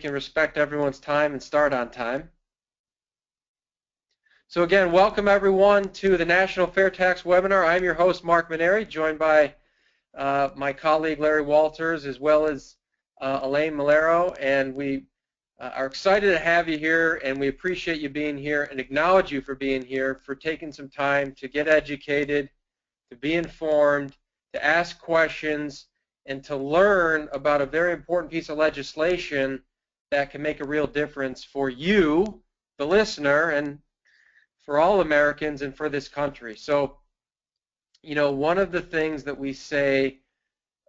can respect everyone's time and start on time. So again, welcome everyone to the National Fair Tax Webinar. I'm your host, Mark Maneri, joined by my colleague, Larry Walters, as well as Elaine Malero, and we are excited to have you here, and we appreciate you being here and acknowledge you for being here, for taking some time to get educated, to be informed, to ask questions, and to learn about a very important piece of legislation that can make a real difference for you, the listener, and for all Americans and for this country. So, you know, one of the things that we say,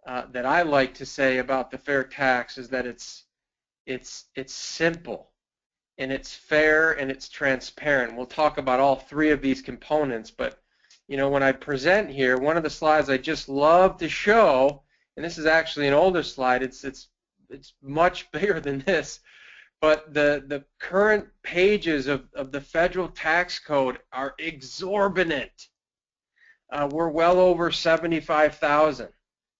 that I like to say about the fair tax is that it's simple, and it's fair, and it's transparent. We'll talk about all three of these components, but you know, when I present here, one of the slides I just love to show, and this is actually an older slide, it's much bigger than this, but the current pages of the federal tax code are exorbitant. We're well over 75,000.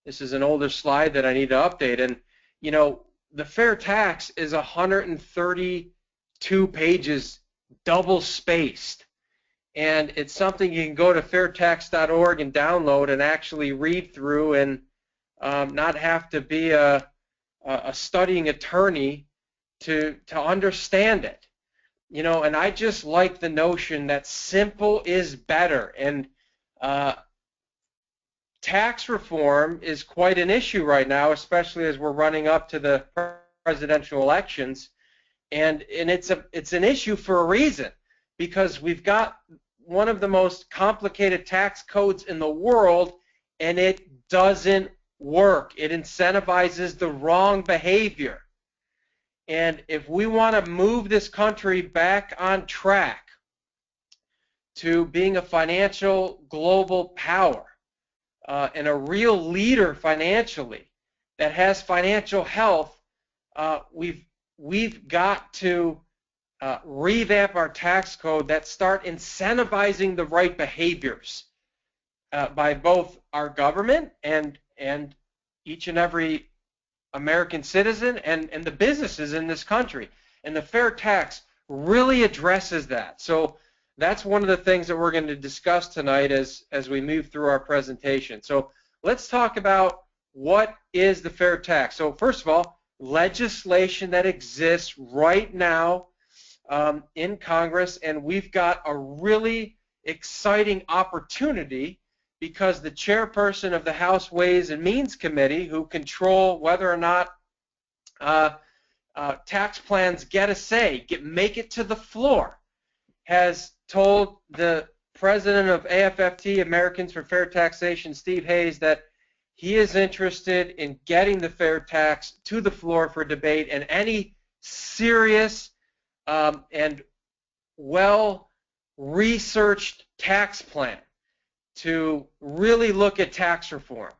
This is an older slide that I need to update, and you know, the fair tax is 132 pages, double spaced, and it's something you can go to fairtax.org and download and actually read through, and not have to be a studying attorney to understand it. You know, and I just like the notion that simple is better, and tax reform is quite an issue right now, especially as we're running up to the presidential elections, and it's an issue for a reason, because we've got one of the most complicated tax codes in the world, and it doesn't work. It incentivizes the wrong behavior. And if we want to move this country back on track to being a financial global power, and a real leader financially that has financial health, we've got to revamp our tax code that start incentivizing the right behaviors by both our government and each and every American citizen and the businesses in this country. And the fair tax really addresses that. So that's one of the things that we're going to discuss tonight as we move through our presentation. So let's talk about what is the fair tax. So first of all, legislation that exists right now in Congress, and we've got a really exciting opportunity because the chairperson of the House Ways and Means Committee, who control whether or not tax plans get a say, make it to the floor, has told the president of AFFT, Americans for Fair Taxation, Steve Hayes, that he is interested in getting the fair tax to the floor for debate, and any serious and well-researched tax plan to really look at tax reform.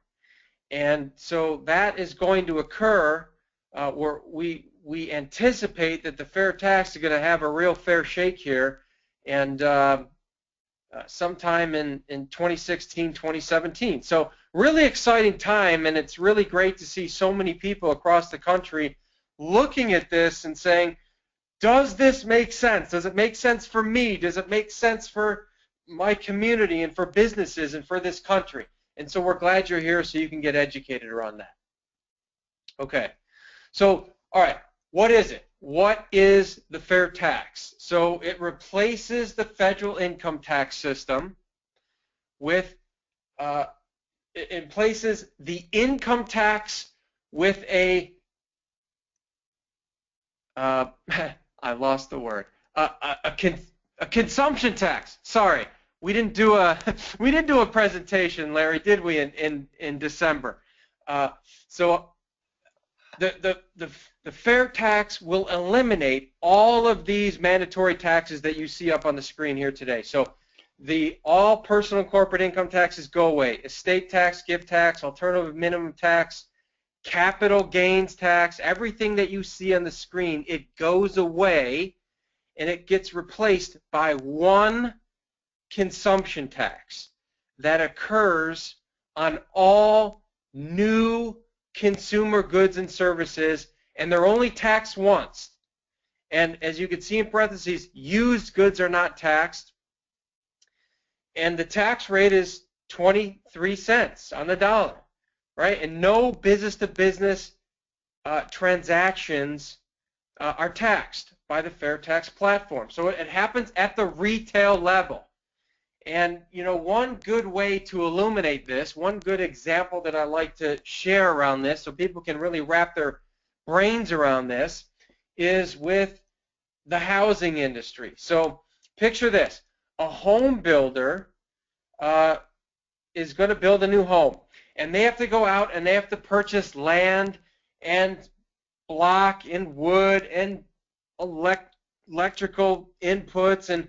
And so that is going to occur where we anticipate that the fair tax is going to have a real fair shake here, and sometime in 2016, 2017. So really exciting time, and it's really great to see so many people across the country looking at this and saying, does this make sense? Does it make sense for me? Does it make sense for my community and for businesses and for this country? And so we're glad you're here so you can get educated around that. Okay, so all right, what is it? What is the fair tax? So it replaces the federal income tax system with, it places the income tax with a, I lost the word, a consumption tax. Sorry, we didn't do a presentation, Larry, did we, in December? So the fair tax will eliminate all of these mandatory taxes that you see up on the screen here today. So all personal and corporate income taxes go away. Estate tax, gift tax, alternative minimum tax, capital gains tax, everything that you see on the screen, it goes away, and it gets replaced by one consumption tax that occurs on all new consumer goods and services and they're only taxed once. And as you can see in parentheses, used goods are not taxed, and the tax rate is 23 cents on the dollar, right? And no business-to-business transactions are taxed by the Fair Tax platform. So it happens at the retail level. And one good way to illuminate this, one good example that I like to share around this so people can really wrap their brains around this, is with the housing industry. So picture this: a home builder is going to build a new home, and they have to go out and they have to purchase land and block and wood and electrical inputs and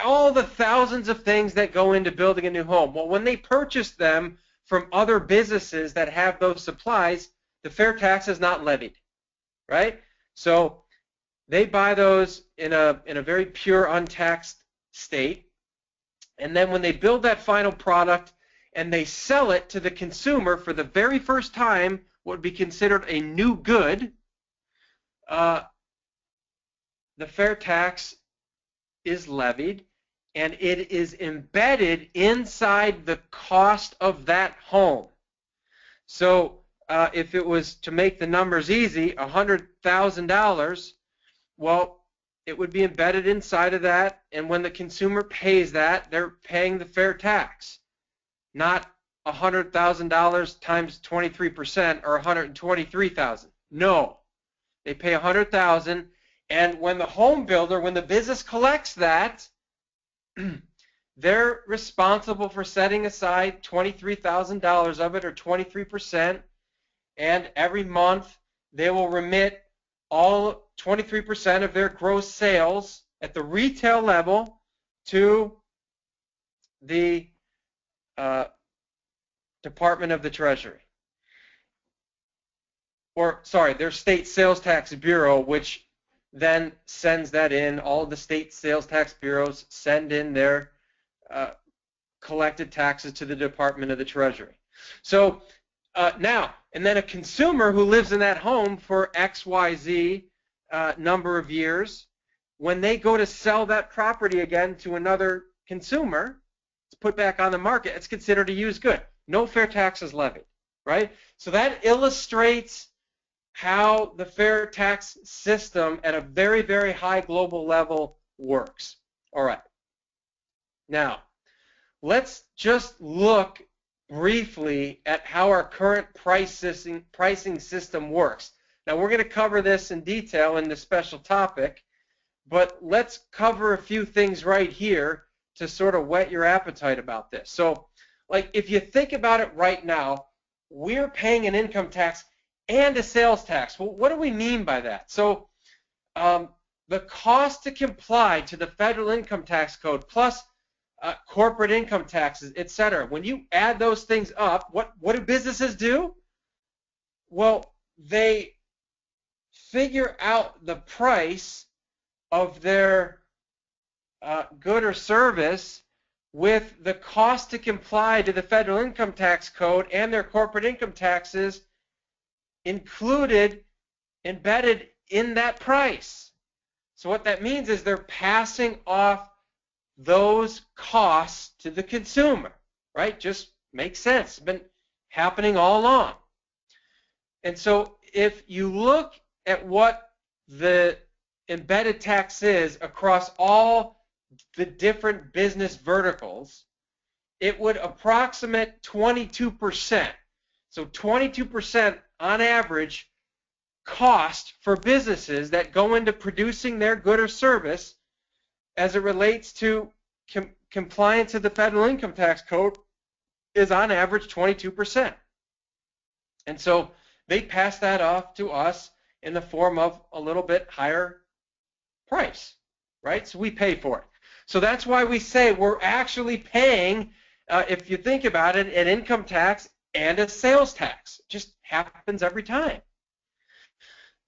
all the thousands of things that go into building a new home. Well, when they purchase them from other businesses that have those supplies, the fair tax is not levied, right? So they buy those in a very pure untaxed state, and then when they build that final product and they sell it to the consumer for the very first time, what would be considered a new good, the fair tax is levied, and it is embedded inside the cost of that home. So if it was, to make the numbers easy, $100,000, well, it would be embedded inside of that, and when the consumer pays that, they're paying the fair tax, not $100,000 times 23% or $123,000. No, they pay $100,000, and when the home builder, when the business collects that, they're responsible for setting aside $23,000 of it, or 23%, and every month they will remit all 23% of their gross sales at the retail level to the Department of the Treasury, or sorry, their state sales tax bureau, which then sends that in. All of the state sales tax bureaus send in their collected taxes to the Department of the Treasury. So now, and then a consumer who lives in that home for XYZ number of years, when they go to sell that property again to another consumer, it's put back on the market, it's considered a used good. No fair tax is levied, right? So that illustrates how the fair tax system at a very, very high global level works. All right. Now, let's just look briefly at how our current pricing system works. Now, we're going to cover this in detail in the special topic, but let's cover a few things right here to sort of whet your appetite about this. So, like, if you think about it right now, we're paying an income tax and a sales tax. Well, what do we mean by that? So the cost to comply to the federal income tax code plus corporate income taxes, etc. When you add those things up, what do businesses do? Well, they figure out the price of their good or service with the cost to comply to the federal income tax code and their corporate income taxes included, embedded in that price. So what that means is they're passing off those costs to the consumer, right? Just makes sense. It's been happening all along. And so if you look at what the embedded tax is across all the different business verticals, it would approximate 22%. So 22% on average cost for businesses that go into producing their good or service as it relates to compliance of the federal income tax code is on average 22%. And so they pass that off to us in the form of a little bit higher price, right? So we pay for it. So that's why we say we're actually paying, if you think about it, an income tax and a sales tax. It just happens every time.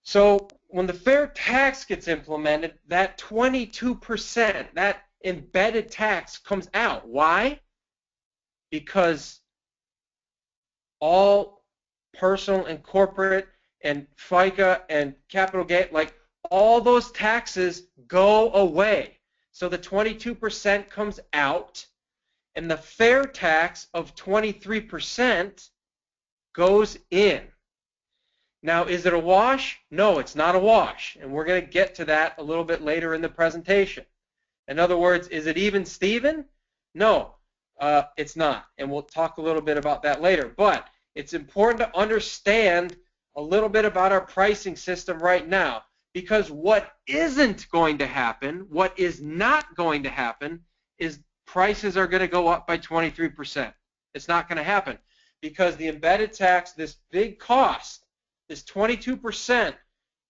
So when the fair tax gets implemented, that 22%, that embedded tax comes out. Why? Because all personal and corporate and FICA and capital gain, like all those taxes go away. So the 22% comes out, and the fair tax of 23% goes in. Now, is it a wash? No, it's not a wash, and we're going to get to that a little bit later in the presentation. In other words, is it even Steven? No, it's not, and we'll talk a little bit about that later. But it's important to understand a little bit about our pricing system right now, because what isn't going to happen, what is not going to happen, is prices are going to go up by 23%. It's not going to happen because the embedded tax, this big cost, this 22%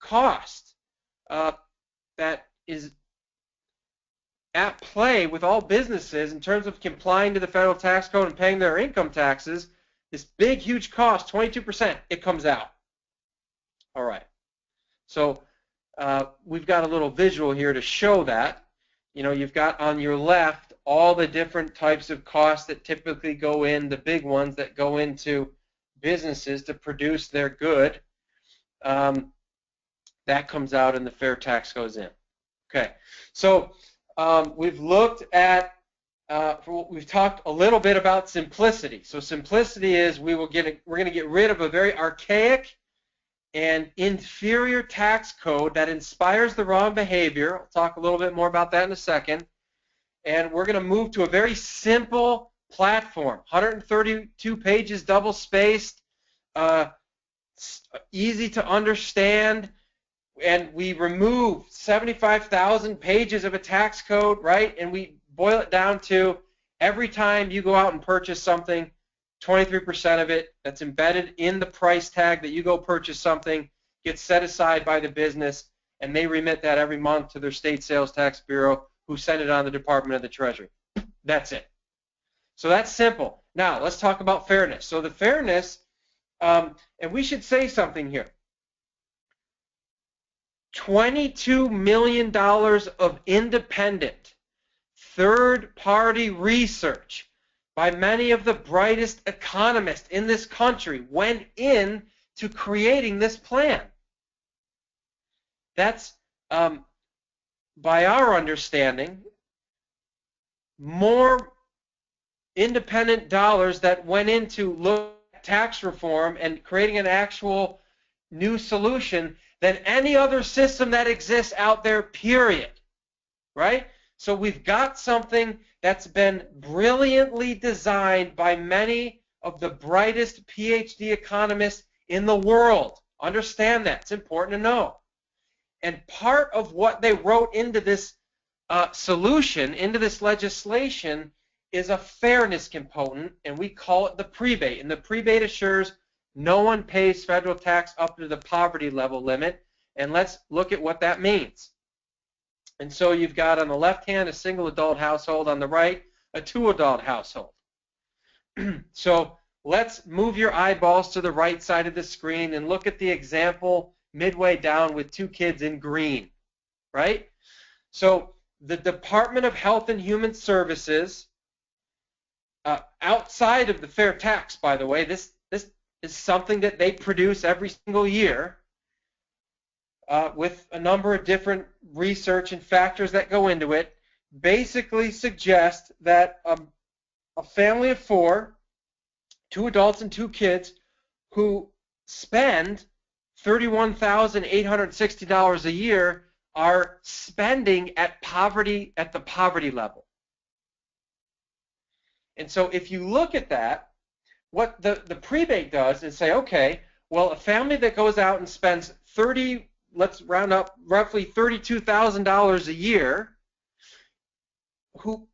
cost that is at play with all businesses in terms of complying to the federal tax code and paying their income taxes, this big, huge cost, 22%, it comes out. All right. So we've got a little visual here to show that. You know, you've got on your left all the different types of costs that typically go in, the big ones that go into businesses to produce their good. That comes out and the fair tax goes in. Okay. So we've looked at, we've talked a little bit about simplicity. So simplicity is we're going to get rid of a very archaic and inferior tax code that inspires the wrong behavior. I'll talk a little bit more about that in a second. And we're going to move to a very simple platform, 132 pages, double spaced, easy to understand. And we remove 75,000 pages of a tax code, right? And we boil it down to every time you go out and purchase something, 23% of it that's embedded in the price tag that you go purchase something gets set aside by the business, and they remit that every month to their state sales tax bureau, who send it on to the Department of the Treasury. That's it. So that's simple. Now let's talk about fairness. So the fairness, and we should say something here. $22 million of independent third-party research by many of the brightest economists in this country went into creating this plan. That's, by our understanding, more independent dollars that went into look at tax reform and creating an actual new solution than any other system that exists out there, period. Right? So we've got something that's been brilliantly designed by many of the brightest PhD economists in the world. Understand that. It's important to know. And part of what they wrote into this solution, into this legislation, is a fairness component, and we call it the prebate. And the prebate assures no one pays federal tax up to the poverty level limit. And let's look at what that means. And so you've got on the left hand a single adult household, on the right a two-adult household. So let's move your eyeballs to the right side of the screen and look at the example midway down with two kids in green, right? So the Department of Health and Human Services, outside of the fair tax, by the way, this is something that they produce every single year with a number of different research and factors that go into it, basically suggest that a family of four, 2 adults and 2 kids, who spend $31,860 a year are spending at the poverty level. And so if you look at that, what the prebate does is say, okay, well, a family that goes out and spends let's round up, roughly $32,000 a year, who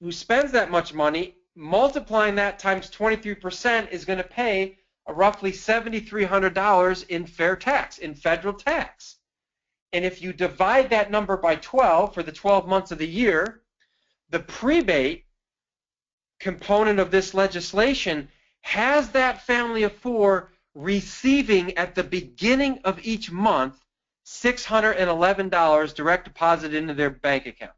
spends that much money, multiplying that times 23% is going to pay roughly $7,300 in fair tax, in federal tax. And if you divide that number by 12 for the 12 months of the year, the prebate component of this legislation has that family of four receiving at the beginning of each month $611 direct deposit into their bank account.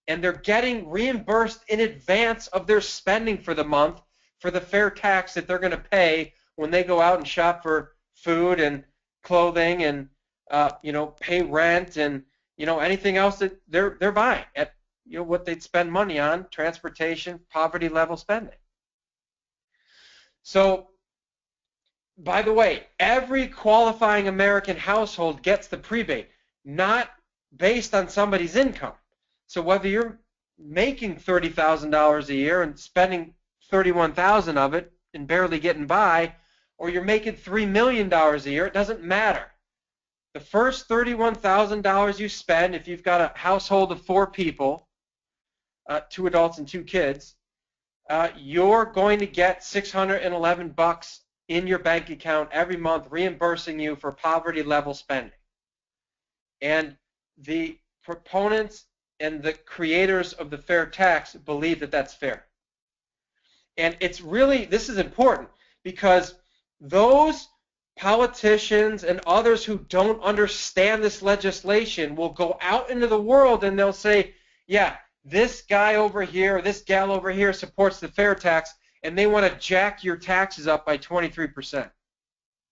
And they're getting reimbursed in advance of their spending for the month for the fair tax that they're going to pay when they go out and shop for food and clothing and pay rent and anything else that they're buying at what they'd spend money on, transportation, poverty level spending. So, by the way, every qualifying American household gets the prebate, not based on somebody's income. So whether you're making $30,000 a year and spending $31,000 of it and barely getting by, or you're making $3 million a year, it doesn't matter. The first $31,000 you spend, if you've got a household of 4 people, 2 adults and 2 kids, you're going to get $611 in your bank account every month reimbursing you for poverty level spending. And the proponents and the creators of the fair tax believe that that's fair. And it's really, this is important because those politicians and others who don't understand this legislation will go out into the world and they'll say, yeah, this guy over here, or this gal over here supports the fair tax, and they want to jack your taxes up by 23%.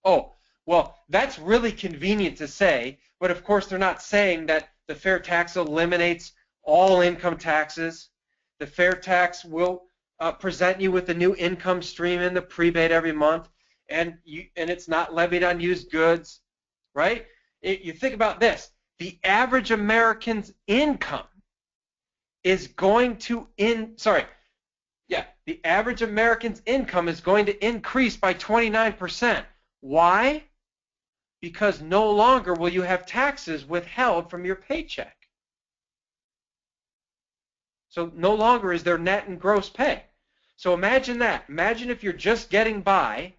Oh, well, that's really convenient to say, but of course they're not saying that the fair tax eliminates all income taxes. The fair tax will present you with a new income stream in the prebate every month, and it's not levied on used goods, right? You think about this. The average American's income is going to the average American's income is going to increase by 29%. Why? Because no longer will you have taxes withheld from your paycheck. So no longer is there net and gross pay. So imagine that. Imagine if you're just getting by,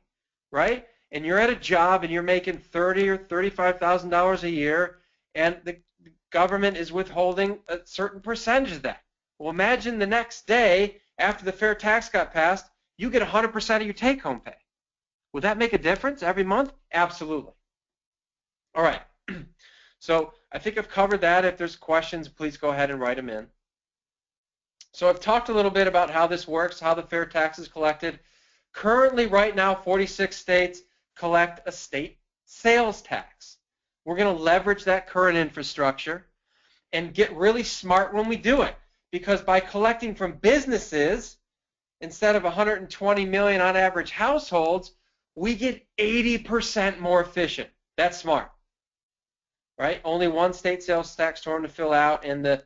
right? And you're at a job and you're making $30,000 or $35,000 a year, and the government is withholding a certain percentage of that. Well, imagine the next day after the fair tax got passed, you get 100% of your take-home pay. Would that make a difference every month? Absolutely. All right. So I think I've covered that. If there's questions, please go ahead and write them in. So I've talked a little bit about how this works, how the fair tax is collected. Currently, right now, 46 states collect a state sales tax. We're going to leverage that current infrastructure and get really smart when we do it, because by collecting from businesses instead of 120 million on average households, we get 80% more efficient. That's smart, right? Only one state sales tax form to fill out, and the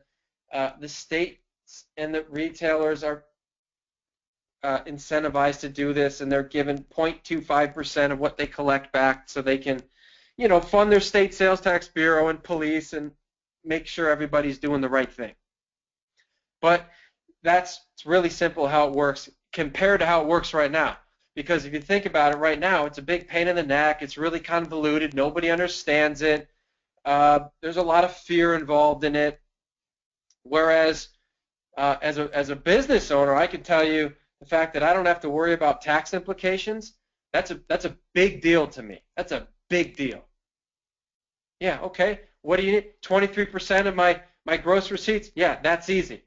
states and the retailers are incentivized to do this, and they're given 0.25% of what they collect back so they can, fund their state sales tax bureau and police and make sure everybody's doing the right thing. But it's really simple how it works compared to how it works right now. Because if you think about it right now, it's a big pain in the neck. It's really convoluted. Nobody understands it. There's a lot of fear involved in it. Whereas as a business owner, I can tell you the fact that I don't have to worry about tax implications, that's a big deal to me. That's a big deal. Yeah, okay. What do you need? 23% of my gross receipts? Yeah, that's easy.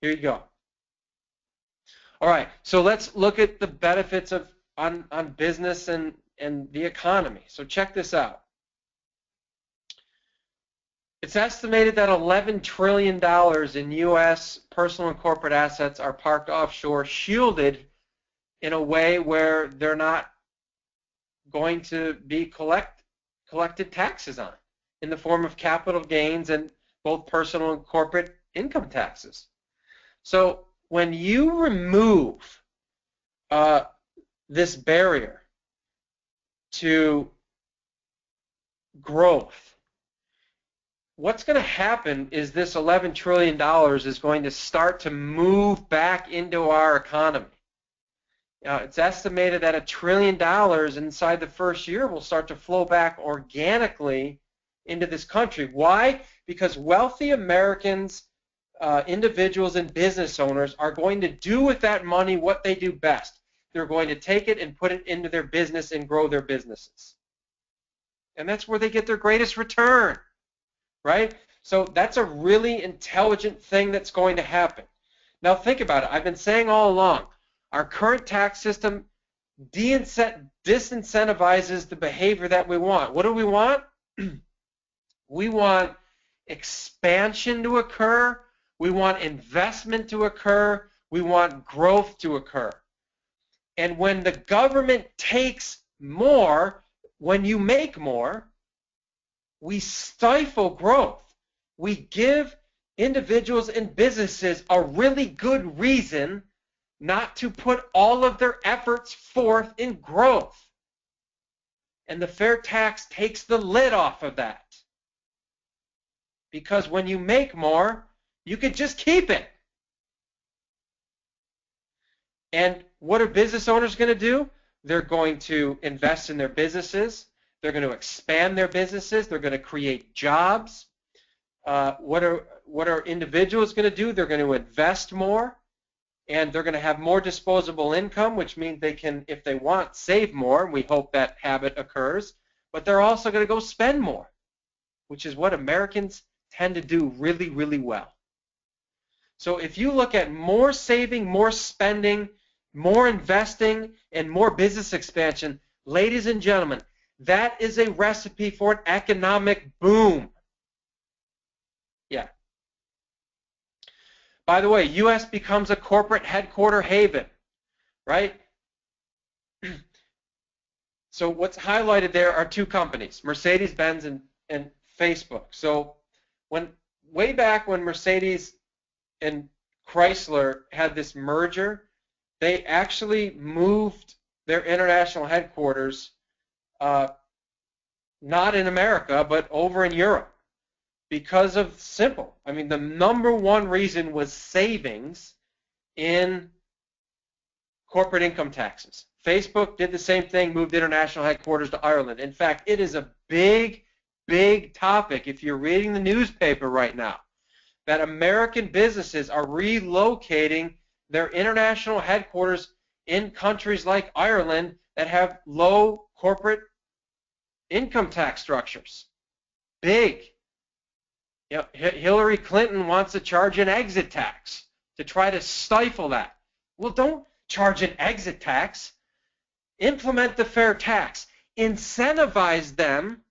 Here you go. All right, so let's look at the benefits on business and the economy. So check this out. It's estimated that $11 trillion in U.S. personal and corporate assets are parked offshore, shielded in a way where they're not going to be collected taxes on in the form of capital gains and both personal and corporate income taxes. So when you remove this barrier to growth, what's going to happen is this $11 trillion is going to start to move back into our economy. It's estimated that $1 trillion inside the first year will start to flow back organically into this country. Why? Because wealthy Americans, individuals and business owners are going to do with that money what they do best. They're going to take it and put it into their business and grow their businesses. And that's where they get their greatest return, right? So that's a really intelligent thing that's going to happen. Now think about it. I've been saying all along, our current tax system disincentivizes the behavior that we want. What do we want? We want expansion to occur. We want investment to occur. We want growth to occur. And when the government takes more, when you make more, we stifle growth. We give individuals and businesses a really good reason not to put all of their efforts forth in growth. And the fair tax takes the lid off of that. Because when you make more, you can just keep it. And what are business owners going to do? They're going to invest in their businesses. They're going to expand their businesses. They're going to create jobs. What are individuals going to do? They're going to invest more, and they're going to have more disposable income, which means they can, if they want, save more. We hope that habit occurs. But they're also going to go spend more, which is what Americans tend to do really, really well. So if you look at more saving, more spending, more investing, and more business expansion, ladies and gentlemen, that is a recipe for an economic boom. Yeah. By the way, U.S. becomes a corporate headquarter haven, right? So what's highlighted there are two companies, Mercedes-Benz and Facebook. So way back when Mercedes and Chrysler had this merger, they actually moved their international headquarters not in America, but over in Europe because of simple. I mean, the number one reason was savings in corporate income taxes. Facebook did the same thing, moved international headquarters to Ireland. In fact, it is a big, big topic if you're reading the newspaper right now, that American businesses are relocating their international headquarters in countries like Ireland that have low corporate income tax structures. Big. You know, Hillary Clinton wants to charge an exit tax to try to stifle that. Well, don't charge an exit tax. Implement the fair tax. Incentivize them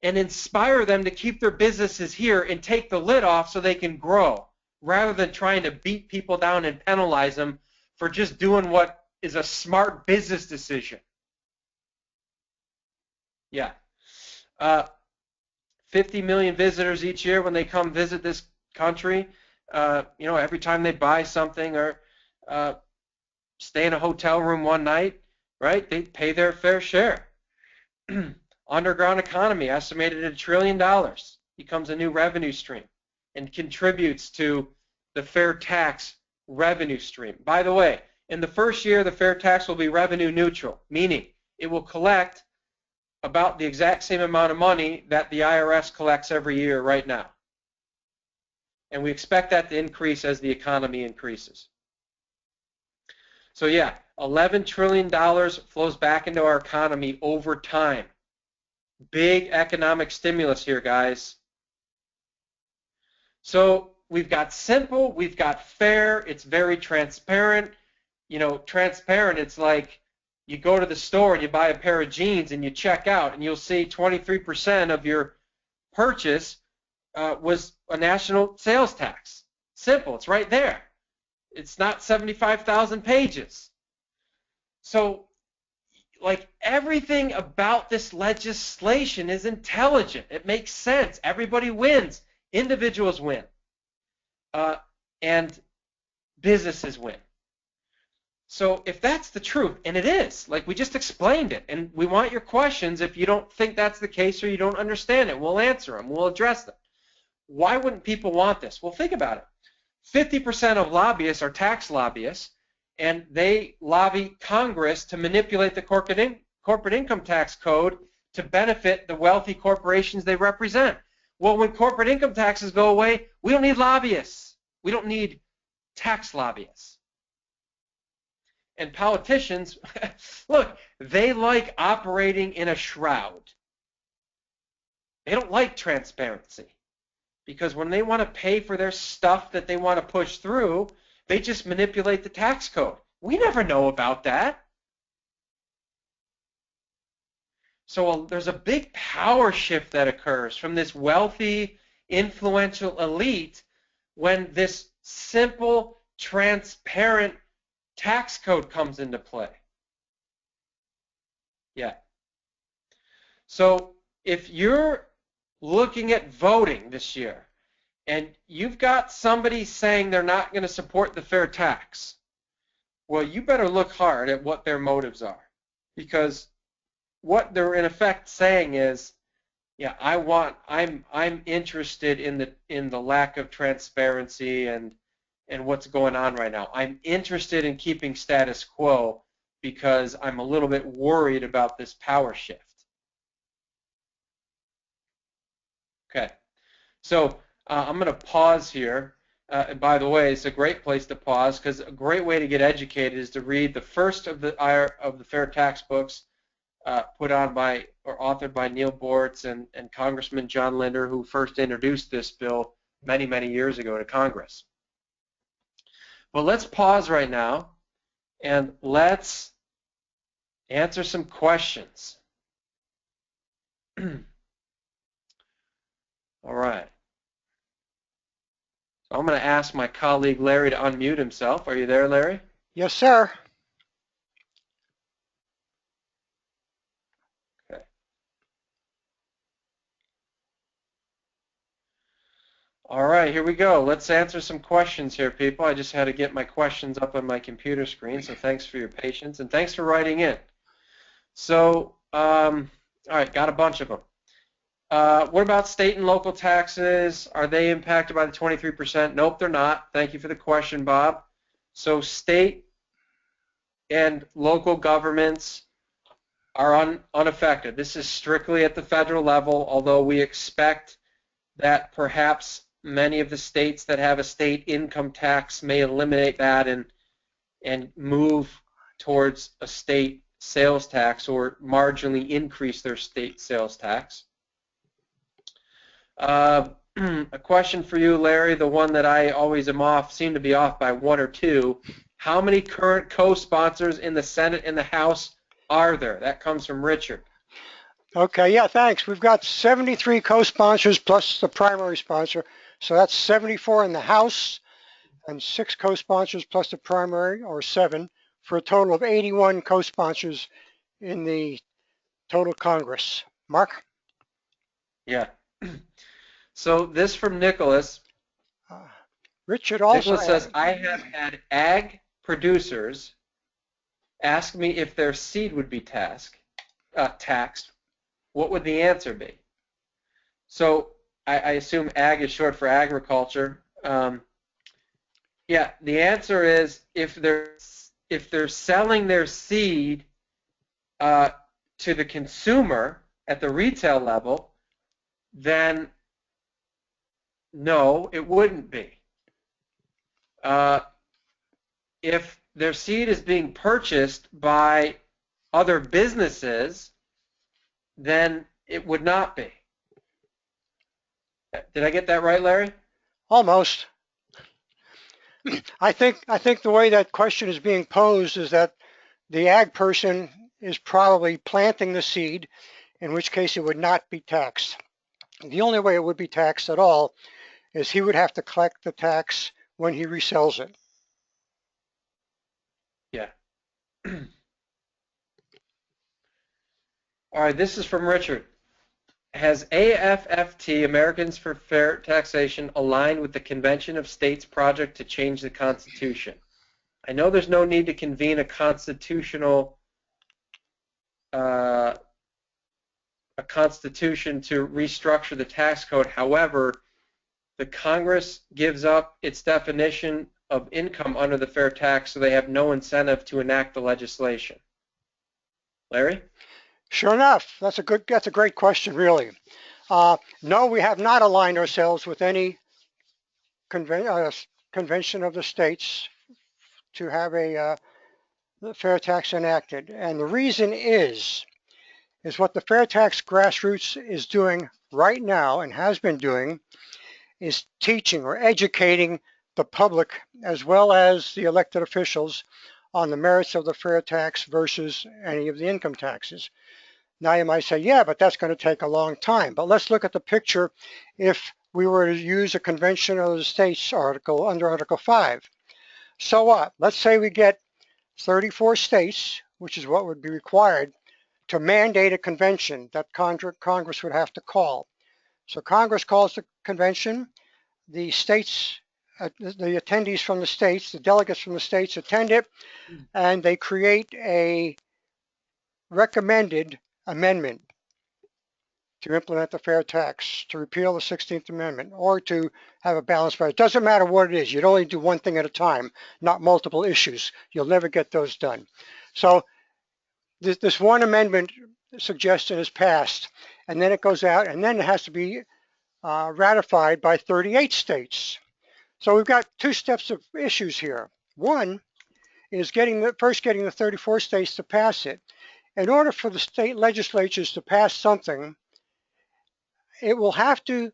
and inspire them to keep their businesses here and take the lid off so they can grow, rather than trying to beat people down and penalize them for just doing what is a smart business decision. Yeah. 50 million visitors each year when they come visit this country. You know, every time they buy something or stay in a hotel room one night, right, they pay their fair share. Underground economy, estimated at $1 trillion, becomes a new revenue stream and contributes to the fair tax revenue stream. By the way, in the first year, the fair tax will be revenue neutral, meaning it will collect about the exact same amount of money that the IRS collects every year right now. And we expect that to increase as the economy increases. So yeah, $11 trillion flows back into our economy over time. Big economic stimulus here, guys. So we've got simple, we've got fair, it's very transparent. You know, transparent, it's like you go to the store and you buy a pair of jeans and you check out and you'll see 23% of your purchase was a national sales tax. Simple, it's right there. It's not 75,000 pages. So, like, everything about this legislation is intelligent. It makes sense. Everybody wins. Individuals win. And businesses win. So if that's the truth, and it is, like we just explained it, and we want your questions if you don't think that's the case or you don't understand it. We'll answer them. We'll address them. Why wouldn't people want this? Well, think about it. 50% of lobbyists are tax lobbyists, and they lobby Congress to manipulate the corporate income tax code to benefit the wealthy corporations they represent. Well, when corporate income taxes go away, we don't need lobbyists. We don't need tax lobbyists. And politicians, look, they like operating in a shroud. They don't like transparency, because when they want to pay for their stuff that they want to push through, they just manipulate the tax code. We never know about that. So there's a big power shift that occurs from this wealthy, influential elite when this simple, transparent tax code comes into play. Yeah. So if you're looking at voting this year and you've got somebody saying they're not going to support the fair tax, well, you better look hard at what their motives are, because what they're in effect saying is, yeah, I'm interested in the lack of transparency and what's going on right now. I'm interested in keeping status quo because I'm a little bit worried about this power shift. Okay, so I'm going to pause here. By the way, it's a great place to pause because a great way to get educated is to read the first of the fair tax books put on by or authored by Neil Bortz and Congressman John Linder, who first introduced this bill many, many years ago to Congress. But let's pause right now and let's answer some questions. All right. So I'm going to ask my colleague Larry to unmute himself. Are you there, Larry? Yes, sir. Okay. All right, here we go. Let's answer some questions here, people. I just had to get my questions up on my computer screen, so thanks for your patience, and thanks for writing in. So, all right, got a bunch of them. What about state and local taxes? Are they impacted by the 23%? Nope, they're not. Thank you for the question, Bob. So state and local governments are unaffected. This is strictly at the federal level, although we expect that perhaps many of the states that have a state income tax may eliminate that and move towards a state sales tax or marginally increase their state sales tax. A question for you, Larry, the one that I always seem to be off by one or two. How many current co-sponsors in the Senate and the House are there? That comes from Richard. Okay, yeah, thanks. We've got 73 co-sponsors plus the primary sponsor. So that's 74 in the House and 6 co-sponsors plus the primary, or 7, for a total of 81 co-sponsors in the total Congress. Mark? Yeah. So this from Nicholas. Richard also Nicholas says, I have had ag producers ask me if their seed would be taxed. What would the answer be? So I assume ag is short for agriculture. Yeah, the answer is if they're selling their seed to the consumer at the retail level, then no, it wouldn't be. If their seed is being purchased by other businesses, then it would not be. Did I get that right, Larry? almost. I think the way that question is being posed is that the ag person is probably planting the seed, in which case it would not be taxed. The only way it would be taxed at all is he would have to collect the tax when he resells it. Yeah. All right, this is from Richard. Has AFFT, Americans for Fair Taxation, aligned with the Convention of States project to change the Constitution? I know there's no need to convene a constitution to restructure the tax code. However, the Congress gives up its definition of income under the fair tax, so they have no incentive to enact the legislation. Larry? Sure enough, that's a great question, really. No, we have not aligned ourselves with any convention of the states to have a fair tax enacted, and the reason is what the fair tax grassroots is doing right now and has been doing is teaching or educating the public as well as the elected officials on the merits of the fair tax versus any of the income taxes. Now you might say, yeah, but that's going to take a long time. But let's look at the picture if we were to use a convention of the states article under Article 5. So what? Let's say we get 34 states, which is what would be required to mandate a convention that Congress would have to call. So Congress calls the convention, the states, the attendees from the states, the delegates from the states attend it, and they create a recommended amendment to implement the fair tax, to repeal the 16th Amendment, or to have a balanced budget. It doesn't matter what it is. You'd only do one thing at a time, not multiple issues. You'll never get those done. So this one amendment suggestion is passed, and then it goes out, and then it has to be ratified by 38 states. So we've got two steps of issues here. One is first getting the 34 states to pass it. In order for the state legislatures to pass something, they will have to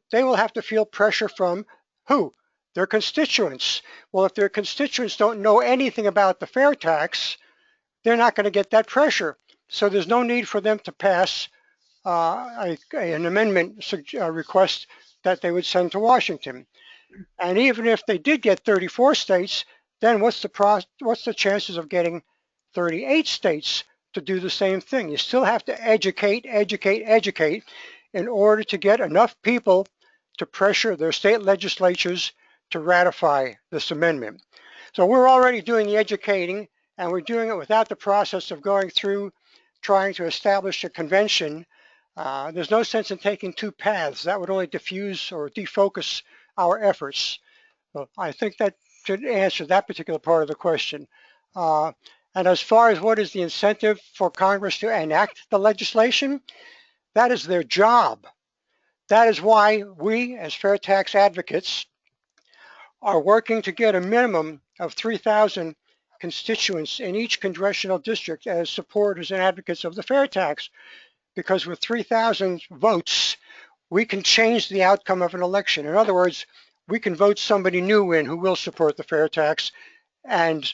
feel pressure from who? Their constituents. Well, if their constituents don't know anything about the fair tax, they're not going to get that pressure. So there's no need for them to pass an amendment request that they would send to Washington. And even if they did get 34 states, then what's the chances of getting 38 states to do the same thing? You still have to educate in order to get enough people to pressure their state legislatures to ratify this amendment. So we're already doing the educating, and we're doing it without the process of going through trying to establish a convention. There's no sense in taking two paths. That would only diffuse or defocus our efforts. So I think that should answer that particular part of the question. And as far as what is the incentive for Congress to enact the legislation, that is their job. That is why we, as fair tax advocates, are working to get a minimum of 3,000 constituents in each congressional district as supporters and advocates of the fair tax. Because with 3,000 votes, we can change the outcome of an election. In other words, we can vote somebody new in who will support the fair tax and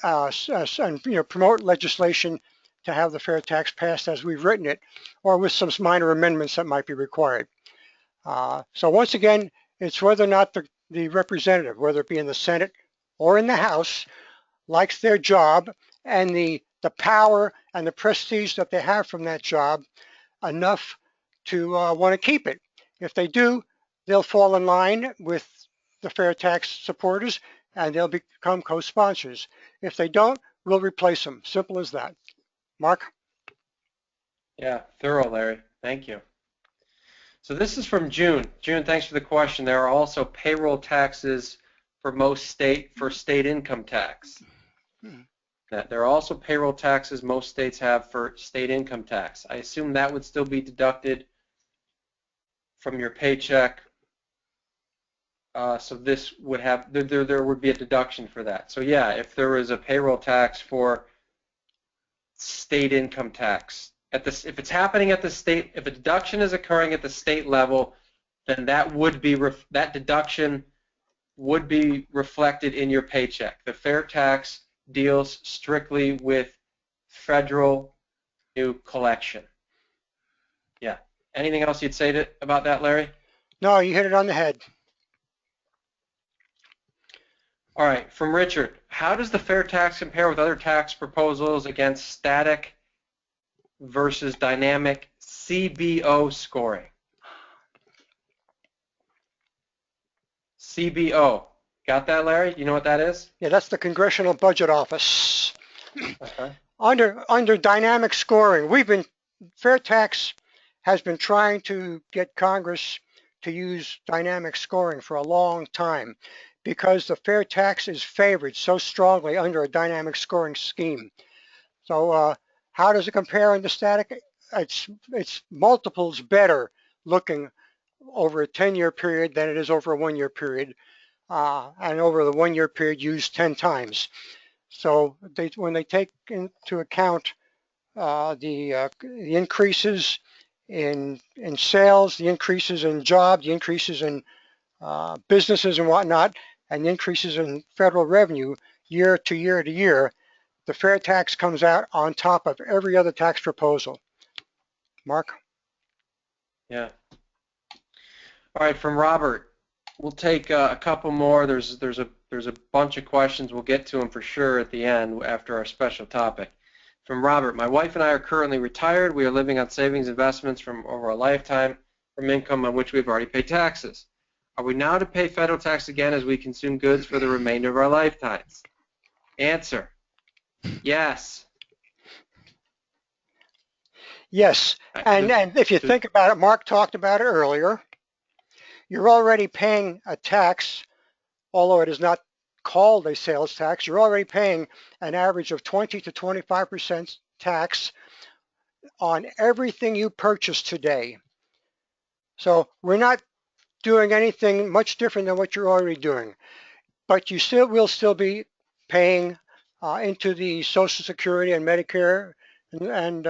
promote legislation to have the fair tax passed as we've written it, or with some minor amendments that might be required. So once again, it's whether or not the representative, whether it be in the Senate or in the House, likes their job and the power and the prestige that they have from that job enough to want to keep it. If they do, they'll fall in line with the fair tax supporters and they'll become co-sponsors. If they don't, we'll replace them. Simple as that. Mark? Yeah, thorough, Larry. Thank you. So this is from June. June, thanks for the question. There are also payroll taxes for state income tax. There are also payroll taxes most states have for state income tax. I assume that would still be deducted from your paycheck. So this would have, there would be a deduction for that. So yeah, if there was a payroll tax for state income tax, if it's happening at the state, if a deduction is occurring at the state level, then that deduction would be reflected in your paycheck. The fair tax deals strictly with federal new collection. Yeah. Anything else you'd say about that, Larry? No, you hit it on the head. All right, from Richard. How does the fair tax compare with other tax proposals against static versus dynamic CBO scoring? CBO. Got that, Larry? You know what that is? Yeah, that's the Congressional Budget Office. Okay. Under dynamic scoring, fair tax has been trying to get Congress to use dynamic scoring for a long time because the fair tax is favored so strongly under a dynamic scoring scheme. So how does it compare under static? It's multiples better looking over a 10-year period than it is over a 1-year period, and over the 1-year period used 10 times. So when they take into account the increases in sales, the increases in jobs, the increases in businesses and whatnot, and the increases in federal revenue year to year to year, the fair tax comes out on top of every other tax proposal. Mark? Yeah. All right, from Robert. We'll take a couple more. There's a bunch of questions. We'll get to them for sure at the end after our special topic. From Robert, my wife and I are currently retired. We are living on savings investments from over a lifetime from income on which we've already paid taxes. Are we now to pay federal tax again as we consume goods for the remainder of our lifetimes? Answer, yes. Yes, and if you think about it, Mark talked about it earlier, you're already paying a tax, although it is not called a sales tax, you're already paying an average of 20 to 25% tax on everything you purchase today. So we're not doing anything much different than what you're already doing, but you still will still be paying into the Social Security and Medicare and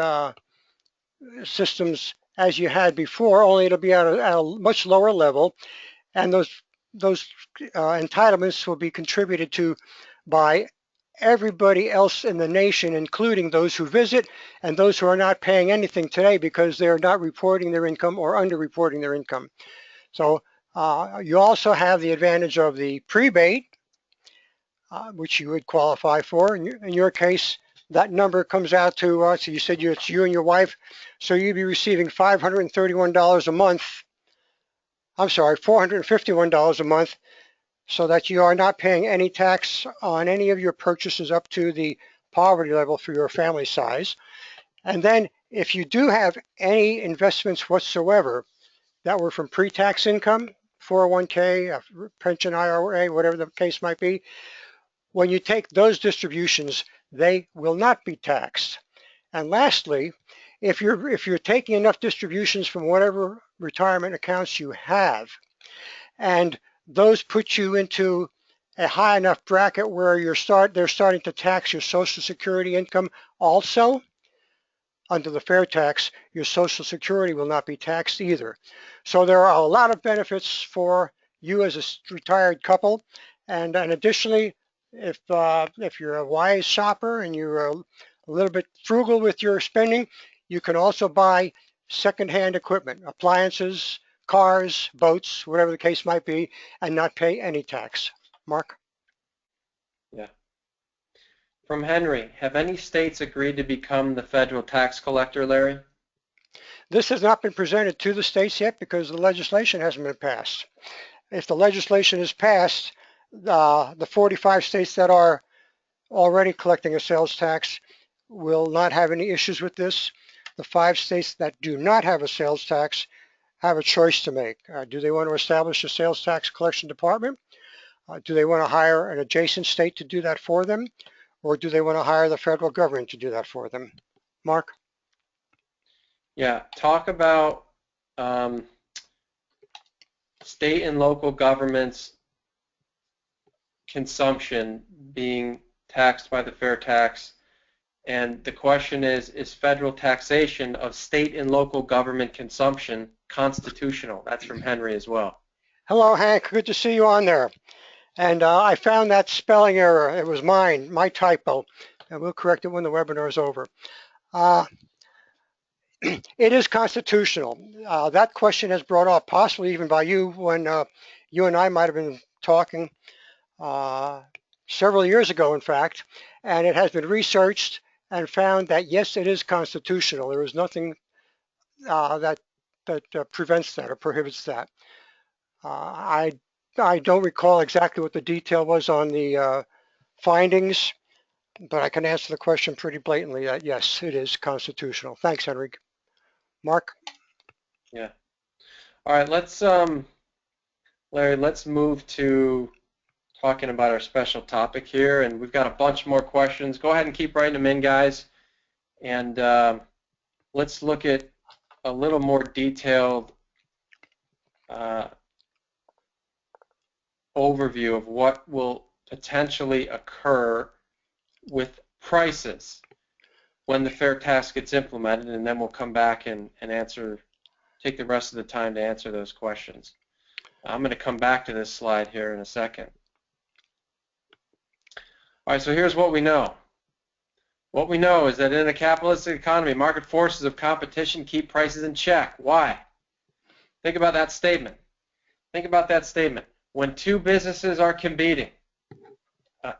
systems as you had before, only it'll be at a much lower level, and those entitlements will be contributed to by everybody else in the nation, including those who visit and those who are not paying anything today because they're not reporting their income or underreporting their income. So you also have the advantage of the prebate, which you would qualify for. In your case, that number comes out to, so you said it's you and your wife, so you'd be receiving $531 a month. I'm sorry, $451 a month, so that you are not paying any tax on any of your purchases up to the poverty level for your family size. And then if you do have any investments whatsoever that were from pre-tax income, 401k, pension IRA, whatever the case might be, when you take those distributions, they will not be taxed. And lastly, if you're taking enough distributions from whatever retirement accounts you have, and those put you into a high enough bracket where they're starting to tax your Social Security income also, under the fair tax, your Social Security will not be taxed either. So there are a lot of benefits for you as a retired couple, and additionally, if you're a wise shopper and you're a little bit frugal with your spending, you can also buy secondhand equipment, appliances, cars, boats, whatever the case might be, and not pay any tax. Mark? Yeah. From Henry, have any states agreed to become the federal tax collector, Larry? This has not been presented to the states yet because the legislation hasn't been passed. If the legislation is passed, the 45 states that are already collecting a sales tax will not have any issues with this. The 5 states that do not have a sales tax have a choice to make. Do they want to establish a sales tax collection department? Do they want to hire an adjacent state to do that for them? Or do they want to hire the federal government to do that for them? Mark? Yeah, talk about state and local governments' consumption being taxed by the fair tax. And the question is federal taxation of state and local government consumption constitutional? That's from Henry as well. Hello, Hank. Good to see you on there. And I found that spelling error. It was my typo. And we'll correct it when the webinar is over. It is constitutional. That question is brought up possibly even by you when you and I might have been talking several years ago, in fact, and it has been researched and found that yes, it is constitutional. There is nothing that prevents that or prohibits that. I don't recall exactly what the detail was on the findings, but I can answer the question pretty blatantly that yes, it is constitutional. Thanks, Henry. Mark? Yeah. All right, Larry, let's move to talking about our special topic here, and we've got a bunch more questions. Go ahead and keep writing them in, guys, and let's look at a little more detailed overview of what will potentially occur with prices when the fair tax gets implemented, and then we'll come back and take the rest of the time to answer those questions. I'm going to come back to this slide here in a second. All right, so here's what we know. What we know is that in a capitalistic economy, market forces of competition keep prices in check. Why? Think about that statement. Think about that statement. When two businesses are competing,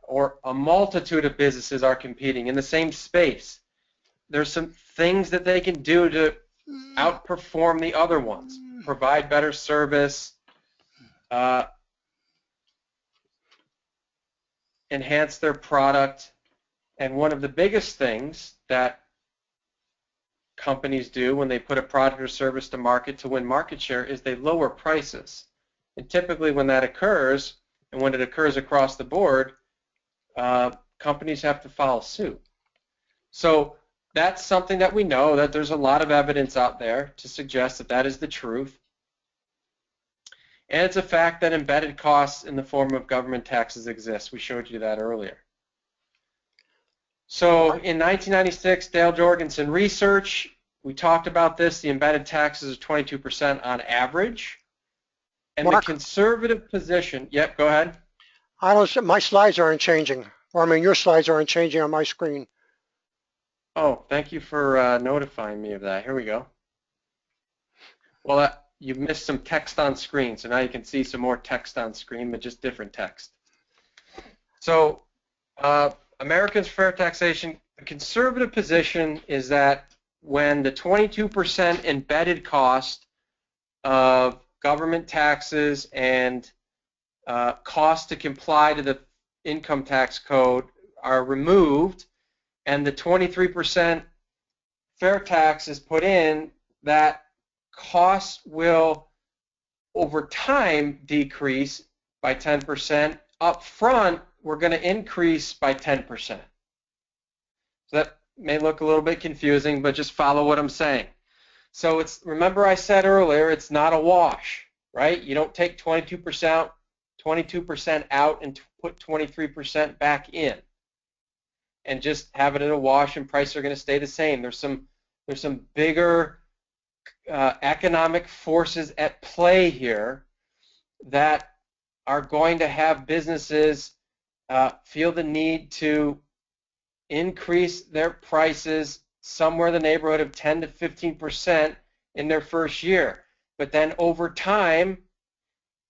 or a multitude of businesses are competing in the same space, there's some things that they can do to outperform the other ones, provide better service, enhance their product. And one of the biggest things that companies do when they put a product or service to market to win market share is they lower prices. And typically when that occurs, and when it occurs across the board, companies have to follow suit. So that's something that we know, that there's a lot of evidence out there to suggest that that is the truth. And it's a fact that embedded costs in the form of government taxes exist. We showed you that earlier. So in 1996, Dale Jorgensen research, we talked about this, the embedded taxes are 22% on average. And Mark, the conservative position, yep, go ahead. my slides aren't changing. Or I mean, your slides aren't changing on my screen. Oh, thank you for notifying me of that. Here we go. Well, you missed some text on screen, so now you can see some more text on screen, but just different text. So Americans for Fair Taxation, the conservative position is that when the 22% embedded cost of government taxes and cost to comply to the income tax code are removed, and the 23% fair tax is put in, that costs will over time decrease by 10%. Up front, we're going to increase by 10%. So that may look a little bit confusing, but just follow what I'm saying. So it's, remember I said earlier, it's not a wash, right? You don't take 22% out and put 23% back in and just have it at a wash and prices are going to stay the same. There's some bigger economic forces at play here that are going to have businesses feel the need to increase their prices somewhere in the neighborhood of 10 to 15% in their first year. But then over time,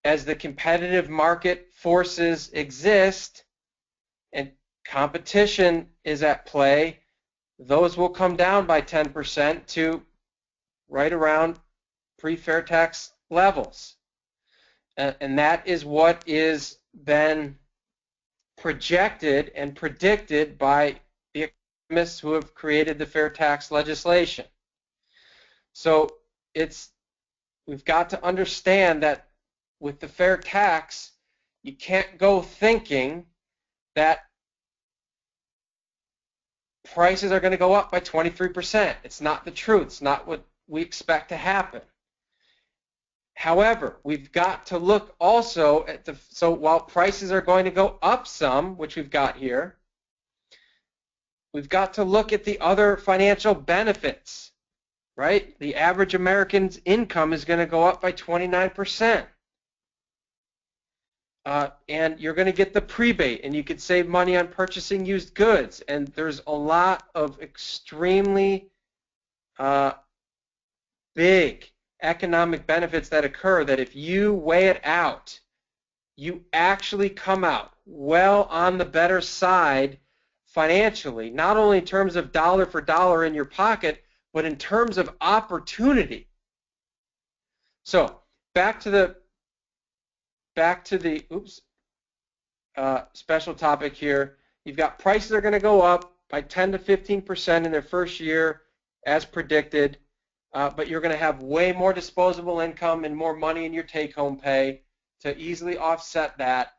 as the competitive market forces exist and competition is at play, those will come down by 10% to right around pre-fair tax levels. And that is what is then projected and predicted by the economists who have created the fair tax legislation. So we've got to understand that with the fair tax, you can't go thinking that prices are going to go up by 23%. It's not the truth. It's not what we expect to happen. However, we've got to look also at so while prices are going to go up some, which we've got here, we've got to look at the other financial benefits, right? The average American's income is going to go up by 29%. And you're going to get the prebate, and you could save money on purchasing used goods. And there's a lot of extremely big economic benefits that occur that if you weigh it out, you actually come out well on the better side financially, not only in terms of dollar for dollar in your pocket, but in terms of opportunity. So back to the special topic here. You've got prices are going to go up by 10 to 15% in their first year as predicted, but you're going to have way more disposable income and more money in your take-home pay to easily offset that,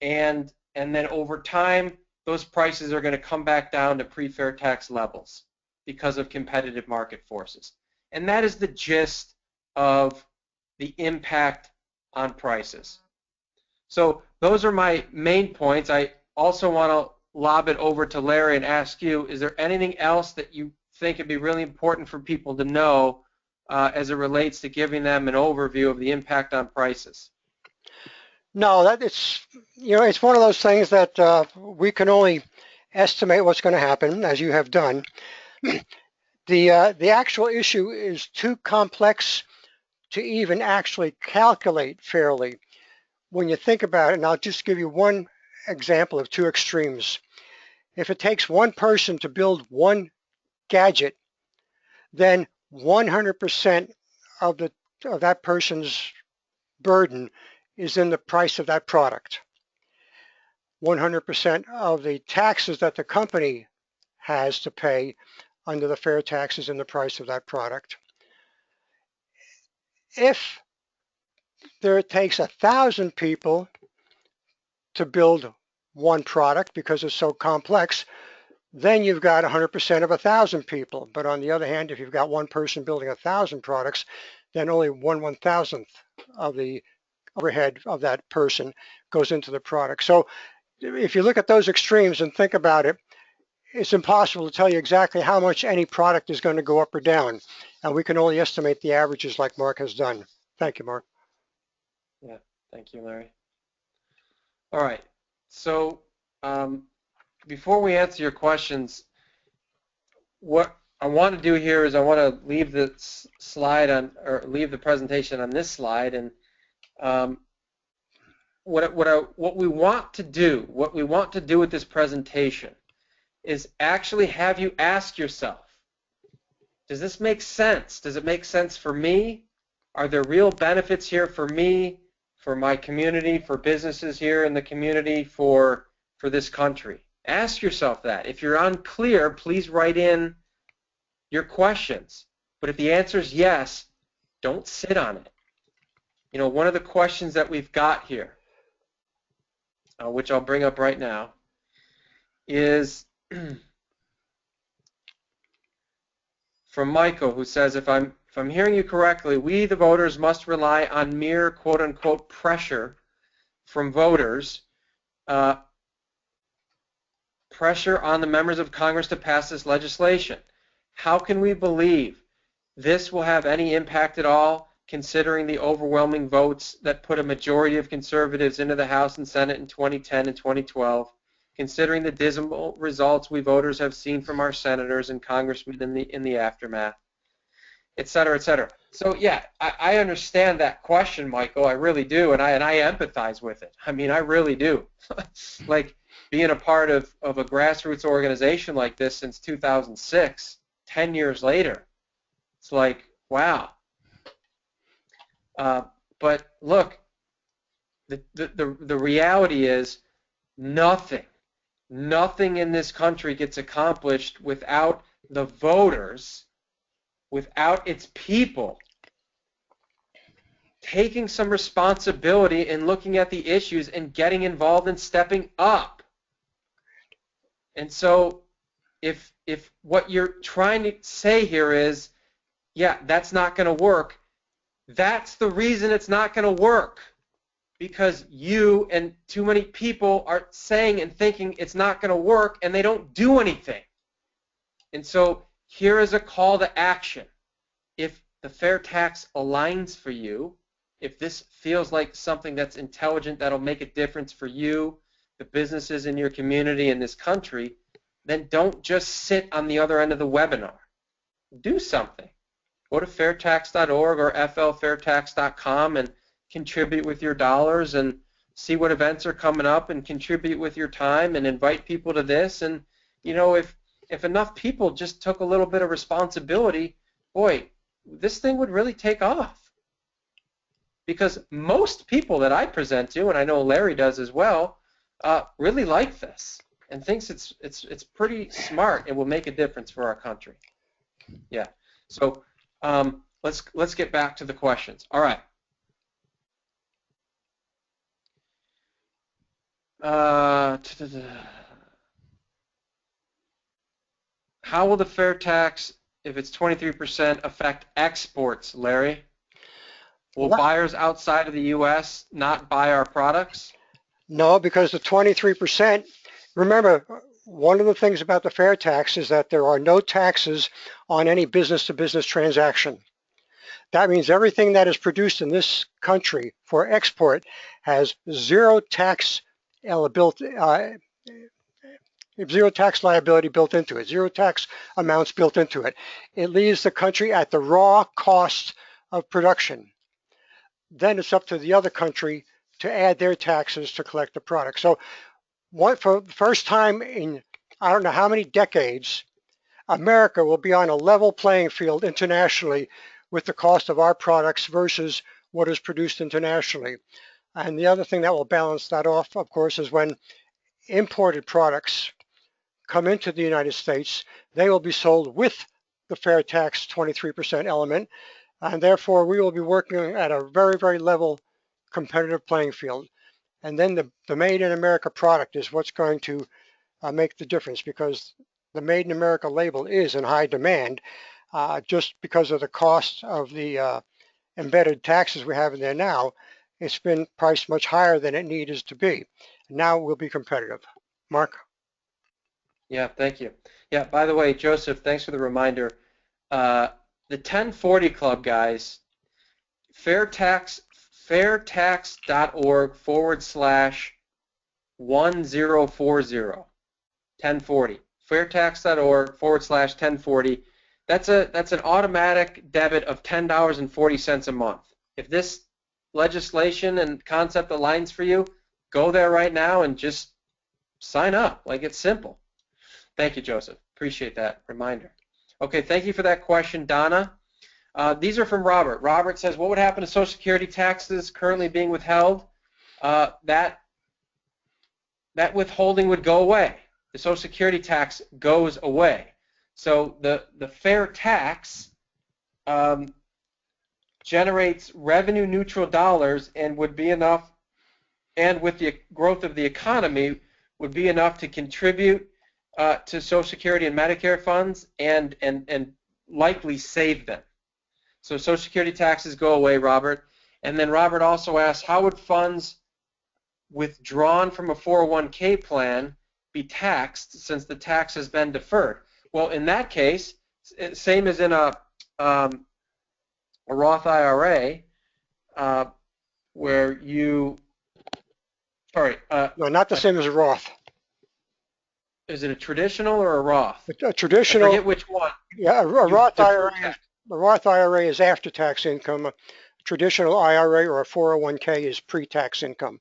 and then over time those prices are going to come back down to pre-fair tax levels because of competitive market forces. And that is the gist of the impact on prices. So those are my main points. I also want to lob it over to Larry and ask you, is there anything else that you think would be really important for people to know as it relates to giving them an overview of the impact on prices? No, it's one of those things that we can only estimate what's going to happen, as you have done. The actual issue is too complex to even actually calculate fairly. When you think about it, and I'll just give you one example of two extremes. If it takes one person to build one gadget, then 100% of that person's burden is in the price of that product. 100% of the taxes that the company has to pay under the fair tax is in the price of that product. If it takes 1,000 people to build one product because it's so complex, then you've got 100% of 1,000 people. But on the other hand, if you've got one person building 1,000 products, then only 1/1000th of the overhead of that person goes into the product. So if you look at those extremes and think about it, it's impossible to tell you exactly how much any product is going to go up or down. And we can only estimate the averages like Mark has done. Thank you, Mark. Yeah, thank you, Larry. All right, so before we answer your questions, what I want to do here is I want to leave the slide on, or leave the presentation on this slide, and what we want to do with this presentation is actually have you ask yourself, does this make sense? Does it make sense for me? Are there real benefits here for me, for my community, for businesses here in the community, for this country? Ask yourself that. If you're unclear, please write in your questions. But if the answer is yes, don't sit on it. You know, one of the questions that we've got here, which I'll bring up right now, is from Michael, who says, if I'm hearing you correctly, we the voters must rely on mere quote-unquote pressure from voters, pressure on the members of Congress to pass this legislation. How can we believe this will have any impact at all, considering the overwhelming votes that put a majority of conservatives into the House and Senate in 2010 and 2012, considering the dismal results we voters have seen from our senators and congressmen in the aftermath, et cetera, et cetera. So yeah, I understand that question, Michael. I really do, and I empathize with it. I mean, I really do. Like being a part of a grassroots organization like this since 2006, 10 years later, it's like, wow. But look, the reality is nothing in this country gets accomplished without the voters, without its people taking some responsibility and looking at the issues and getting involved and stepping up. And so if what you're trying to say here is, yeah, that's not going to work, that's the reason it's not going to work. Because you and too many people are saying and thinking it's not going to work, and they don't do anything. And so here is a call to action. If the fair tax aligns for you, if this feels like something that's intelligent, that'll make a difference for you, the businesses in your community, in this country, then don't just sit on the other end of the webinar. Do something. Go to fairtax.org or flfairtax.com and contribute with your dollars and see what events are coming up and contribute with your time and invite people to this. And you know, if enough people just took a little bit of responsibility, boy, this thing would really take off. Because most people that I present to, and I know Larry does as well, really like this and thinks it's pretty smart and will make a difference for our country. Yeah. So let's get back to the questions. All right. How will the fair tax, if it's 23%, affect exports, Larry? Will buyers outside of the U.S. not buy our products? No, because the 23%, remember, one of the things about the fair tax is that there are no taxes on any business-to-business transaction. That means everything that is produced in this country for export has zero tax zero tax liability built into it, zero tax amounts built into it. It leaves the country at the raw cost of production. Then it's up to the other country to add their taxes to collect the product. So for the first time in I don't know how many decades, America will be on a level playing field internationally with the cost of our products versus what is produced internationally. And the other thing that will balance that off, of course, is when imported products come into the United States, they will be sold with the fair tax 23% element, and therefore we will be working at a very, very level competitive playing field. And then the Made in America product is what's going to make the difference, because the Made in America label is in high demand just because of the cost of the embedded taxes we have in there now. It's been priced much higher than it needs to be. Now we'll be competitive. Mark? Yeah, thank you. Yeah, by the way, Joseph, thanks for the reminder. The 1040 Club, guys, fairtax.org/1040. 1040. Fairtax.org/1040. That's an automatic debit of $10.40 a month. If this legislation and concept aligns for you, go there right now and just sign up. Like, it's simple. Thank you, Joseph. Appreciate that reminder. Okay, thank you for that question, Donna. These are from Robert. Robert says, what would happen to Social Security taxes currently being withheld? That withholding would go away. The Social Security tax goes away. So the fair tax generates revenue neutral dollars and would be enough, and with the growth of the economy, would be enough to contribute to Social Security and Medicare funds and likely save them. So Social Security taxes go away, Robert. And then Robert also asked, how would funds withdrawn from a 401k plan be taxed since the tax has been deferred? Well, in that case, same as in a Roth IRA, where you, sorry. No, not the same as a Roth. Is it a traditional or a Roth? A traditional. I forget which one. Yeah, a Roth IRA. A Roth IRA is after-tax income. A traditional IRA or a 401k is pre-tax income.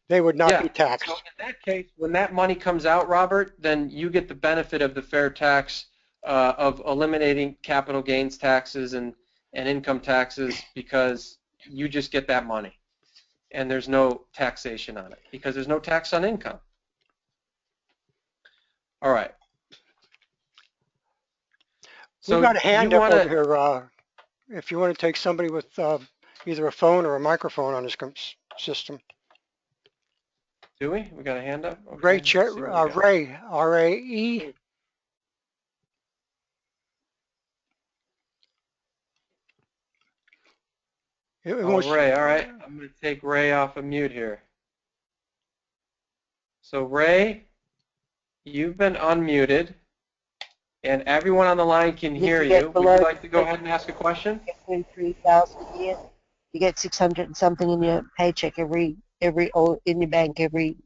They would not be taxed. So in that case, when that money comes out, Robert, then you get the benefit of the fair tax of eliminating capital gains taxes and income taxes, because you just get that money. And there's no taxation on it because there's no tax on income. All right. So we've got a hand up over here. If you want to take somebody with either a phone or a microphone on this system. Do we? We got a hand up? Okay. Ray, R-A-E. Ray, all right. I'm going to take Ray off of mute here. So Ray, you've been unmuted, and everyone on the line can hear you. Would you like to go ahead and ask a question? $3,000 a year. You get 600 and something in your paycheck or in your bank every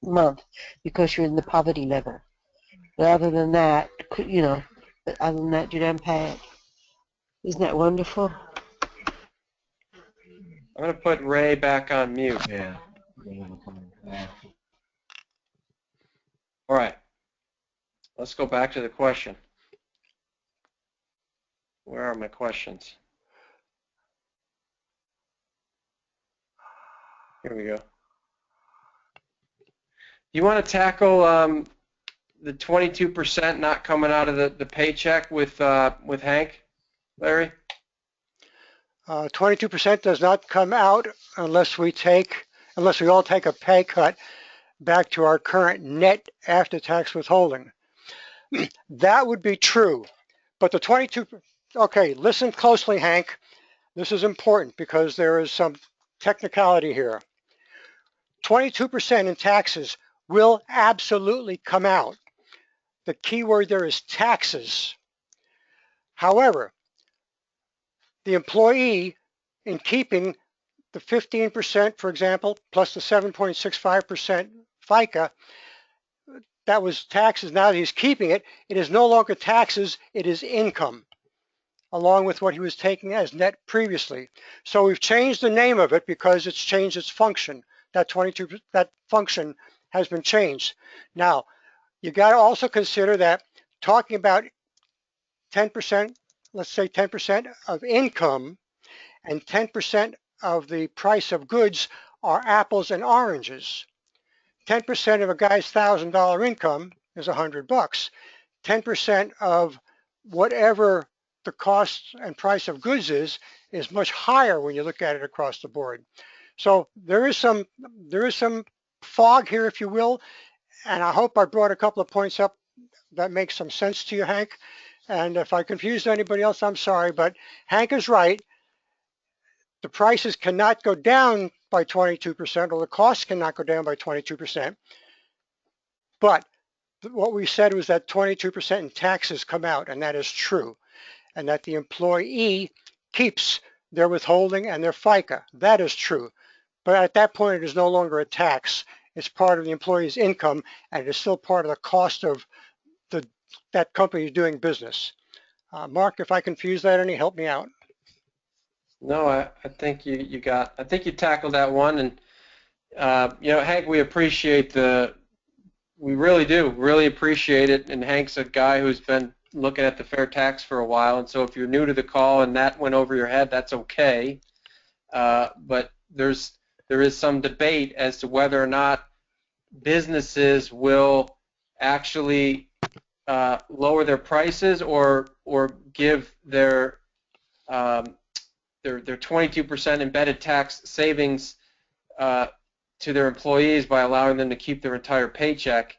month because you're in the poverty level. But other than that, you don't pay it. Isn't that wonderful? I'm going to put Ray back on mute. Yeah. All right. Let's go back to the question. Where are my questions? Here we go. You want to tackle the 22% not coming out of the paycheck with Hank, Larry? 22% does not come out unless we all take a pay cut back to our current net after-tax withholding. That would be true, but the 22, okay, listen closely, Hank. This is important because there is some technicality here. 22% in taxes will absolutely come out. The key word there is taxes. However, the employee, in keeping the 15%, for example, plus the 7.65% FICA, that was taxes. Now that he's keeping it, it is no longer taxes, it is income, along with what he was taking as net previously. So we've changed the name of it because it's changed its function. That function has been changed. Now, you got to also consider that talking about 10%, let's say 10% of income and 10% of the price of goods are apples and oranges. 10% of a guy's $1,000 income is $100. 10% of whatever the cost and price of goods is much higher when you look at it across the board. So there is some fog here, if you will, and I hope I brought a couple of points up that make some sense to you, Hank. And if I confused anybody else, I'm sorry, but Hank is right. The prices cannot go down by 22%, or the costs cannot go down by 22%. But what we said was that 22% in taxes come out, and that is true. And that the employee keeps their withholding and their FICA. That is true. But at that point, it is no longer a tax. It's part of the employee's income, and it is still part of the cost of that company doing business. Mark, if I confuse that any, help me out. No, I think you tackled that one, and Hank, we really appreciate it. And Hank's a guy who's been looking at the fair tax for a while, and so if you're new to the call and that went over your head, that's okay. But there is some debate as to whether or not businesses will actually lower their prices or give their 22% embedded tax savings to their employees by allowing them to keep their entire paycheck.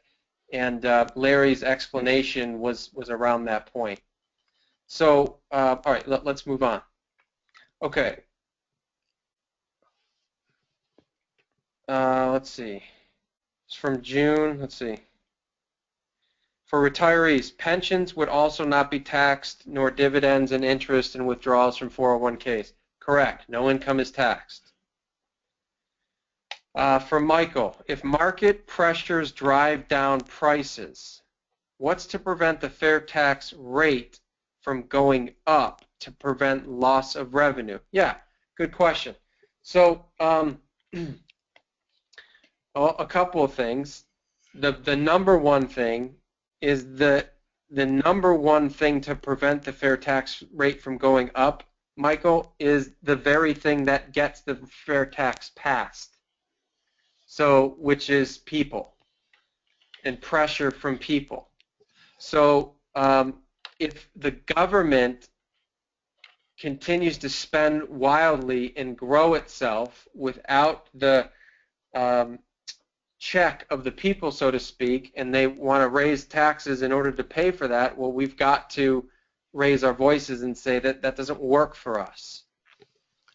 And Larry's explanation was around that point. So, all right, let's move on. Okay. Let's see. It's from June. Let's see. For retirees, pensions would also not be taxed, nor dividends and interest and withdrawals from 401ks. Correct. No income is taxed. For Michael, if market pressures drive down prices, what's to prevent the fair tax rate from going up to prevent loss of revenue? Yeah, good question. So a couple of things. The number one thing is the number one thing to prevent the fair tax rate from going up, Michael, is the very thing that gets the fair tax passed. So, which is people and pressure from people. So if the government continues to spend wildly and grow itself without the check of the people, so to speak, and they want to raise taxes in order to pay for that, well, we've got to raise our voices and say that that doesn't work for us.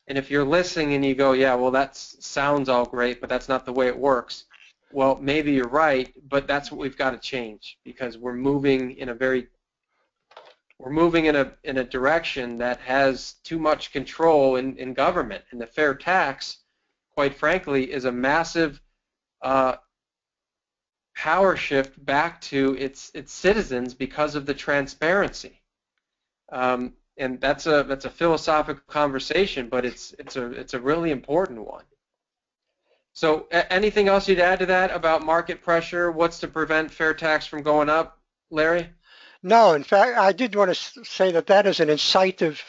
And if you're listening and you go, yeah, well, that sounds all great, but that's not the way it works. Well, maybe you're right, but that's what we've got to change, because we're moving in a direction that has too much control in government. And the fair tax, quite frankly, is a massive power shift back to its citizens because of the transparency. And that's a philosophical conversation, but it's a really important one. So anything else you'd add to that about market pressure? What's to prevent fair tax from going up, Larry? No, in fact, I did want to say that is an incisive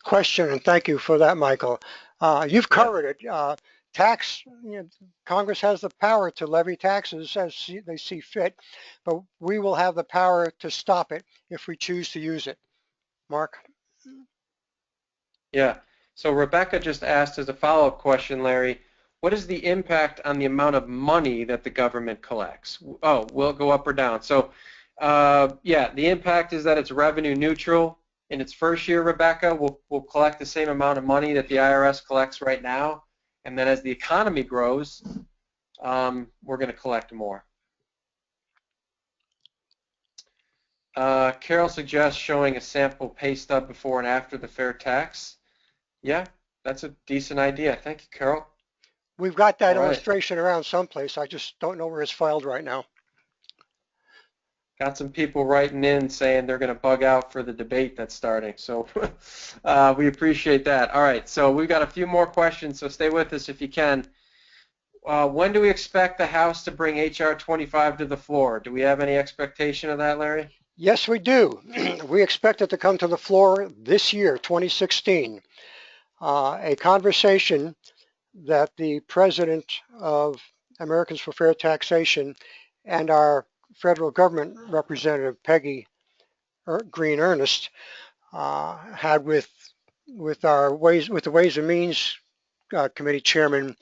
question, and thank you for that, Michael. You've covered it. Tax, Congress has the power to levy taxes as they see fit, but we will have the power to stop it if we choose to use it. Mark? Yeah. So Rebecca just asked as a follow-up question, Larry, what is the impact on the amount of money that the government collects? Oh, will it go up or down? So yeah, the impact is that it's revenue neutral in its first year, Rebecca. We'll collect the same amount of money that the IRS collects right now, and then as the economy grows, we're going to collect more. Carol suggests showing a sample pay stub before and after the fair tax. Yeah, that's a decent idea. Thank you, Carol. We've got that illustration around someplace. I just don't know where it's filed right now. Got some people writing in saying they're going to bug out for the debate that's starting. So we appreciate that. All right, so we've got a few more questions, so stay with us if you can. When do we expect the House to bring H.R. 25 to the floor? Do we have any expectation of that, Larry? Yes, we do. We expect it to come to the floor this year, 2016. A conversation that the president of Americans for Fair Taxation and our federal government representative, Peggy Green Ernest, had with the Ways and Means Committee Chairman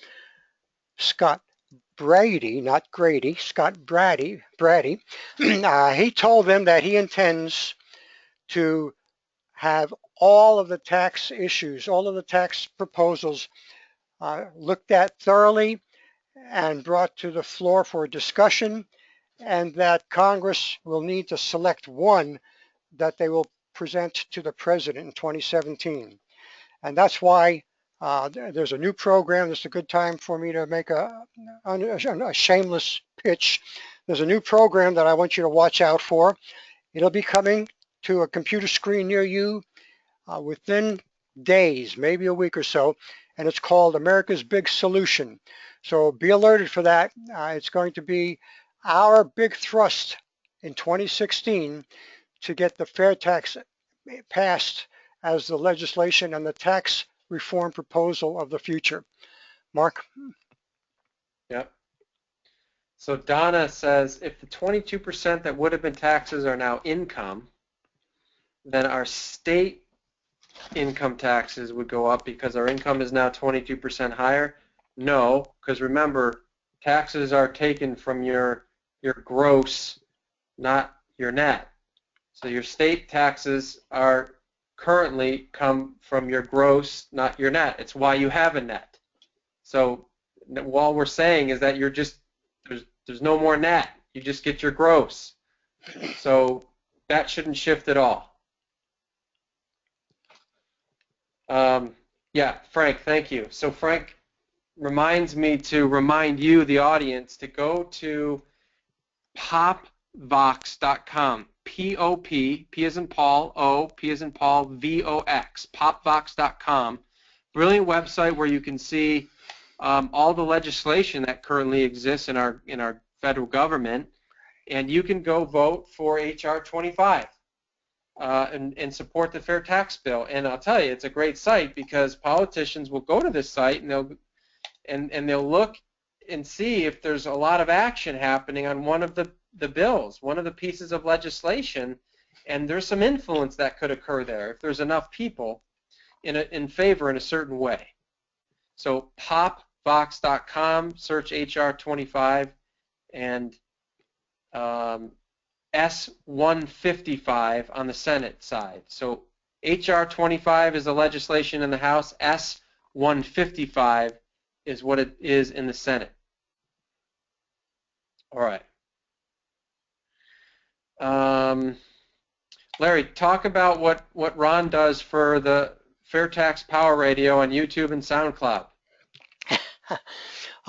Scott Brady, not Grady, Scott Brady. He told them that he intends to have all of the tax issues, all of the tax proposals looked at thoroughly and brought to the floor for discussion, and that Congress will need to select one that they will present to the president in 2017. And that's why there's a new program. This is a good time for me to make a shameless pitch. There's a new program that I want you to watch out for. It'll be coming to a computer screen near you within days, maybe a week or so, and it's called America's Big Solution. So be alerted for that. It's going to be our big thrust in 2016 to get the fair tax passed as the legislation and the tax reform proposal of the future. Mark? Yep. So Donna says, if the 22% that would have been taxes are now income, then our state income taxes would go up because our income is now 22% higher? No, because remember, taxes are taken from your gross, not your net. So your state taxes are currently come from your gross, not your net. It's why you have a net. So all we're saying is that you're just, there's no more net. You just get your gross. So that shouldn't shift at all. Yeah, Frank, thank you. So Frank reminds me to remind you, the audience, to go to popvox.com. P-O-P, P as in Paul, O, P as in Paul, V-O-X, popvox.com. Brilliant website where you can see all the legislation that currently exists in our federal government, and you can go vote for H.R. 25 and support the fair tax bill. And I'll tell you, it's a great site because politicians will go to this site and they'll look and see if there's a lot of action happening on one of the bills, one of the pieces of legislation, and there's some influence that could occur there if there's enough people in favor in a certain way. So popvox.com, search HR 25 and S155 on the Senate side. So HR 25 is the legislation in the House. S155 is what it is in the Senate. All right. Larry, talk about what Ron does for the Fair Tax Power Radio on YouTube and SoundCloud.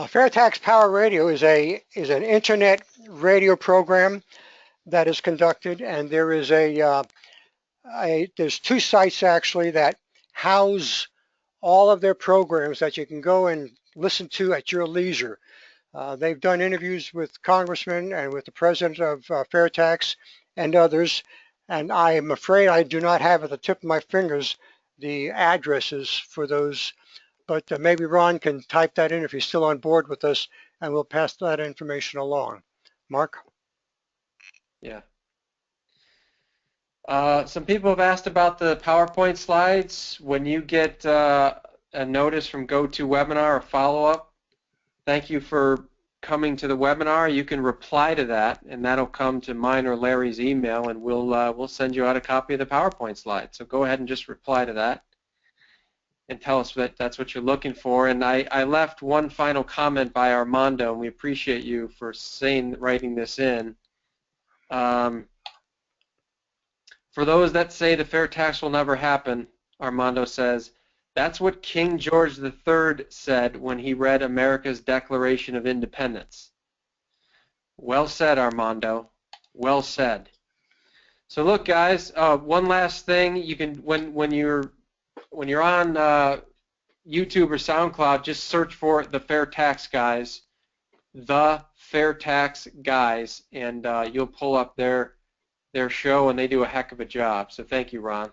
Fair Tax Power Radio is an internet radio program that is conducted, and there is there's two sites actually that house all of their programs that you can go and listen to at your leisure. They've done interviews with congressmen and with the president of Fair Tax and others, and I am afraid I do not have at the tip of my fingers the addresses for those, but maybe Ron can type that in if he's still on board with us, and we'll pass that information along. Mark? Yeah. Some people have asked about the PowerPoint slides. When you get a notice from GoToWebinar or follow-up, thank you for coming to the webinar. You can reply to that, and that'll come to mine or Larry's email, and we'll send you out a copy of the PowerPoint slide. So go ahead and just reply to that and tell us that that's what you're looking for. And I left one final comment by Armando, and we appreciate you for writing this in. For those that say the fair tax will never happen, Armando says, that's what King George III said when he read America's Declaration of Independence. Well said, Armando. Well said. So look, guys, one last thing. You can when you're on YouTube or SoundCloud, just search for the Fair Tax Guys, the Fair Tax Guys, and you'll pull up their show, and they do a heck of a job. So thank you, Ron.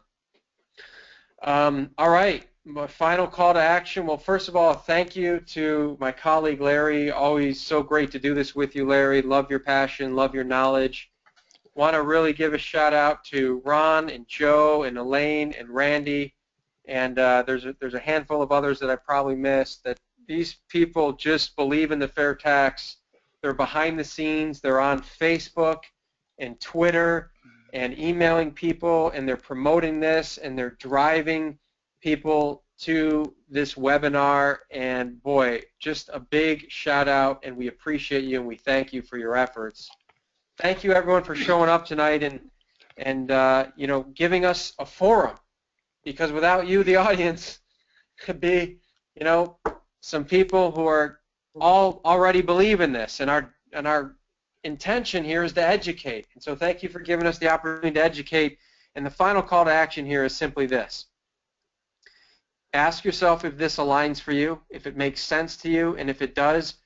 All right, my final call to action. Well, first of all, thank you to my colleague Larry. Always so great to do this with you, Larry. Love your passion, love your knowledge. Want to really give a shout out to Ron and Joe and Elaine and Randy, and there's a handful of others that I probably missed. That these people just believe in the fair tax. They're behind the scenes. They're on Facebook and Twitter and emailing people, and they're promoting this, and they're driving people to this webinar. And boy, just a big shout out, and we appreciate you and we thank you for your efforts. Thank you everyone for showing up tonight and you know, giving us a forum, because without you, the audience, could be, you know, some people who are already believe in this, and our intention here is to educate. And so thank you for giving us the opportunity to educate. And the final call to action here is simply this. Ask yourself if this aligns for you, if it makes sense to you, and if it does,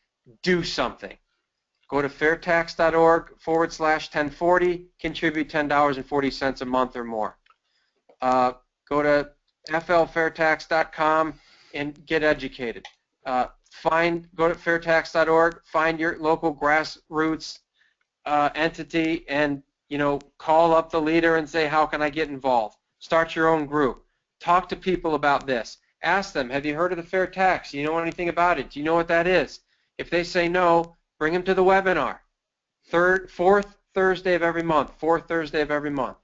do something. Go to fairtax.org/1040, contribute $10.40 a month or more. Go to flfairtax.com and get educated. Go to fairtax.org, find your local grassroots entity, and, you know, call up the leader and say, how can I get involved? Start your own group. Talk to people about this. Ask them, have you heard of the fair tax? Do you know anything about it? Do you know what that is? If they say no, bring them to the webinar. Fourth Thursday of every month. Fourth Thursday of every month.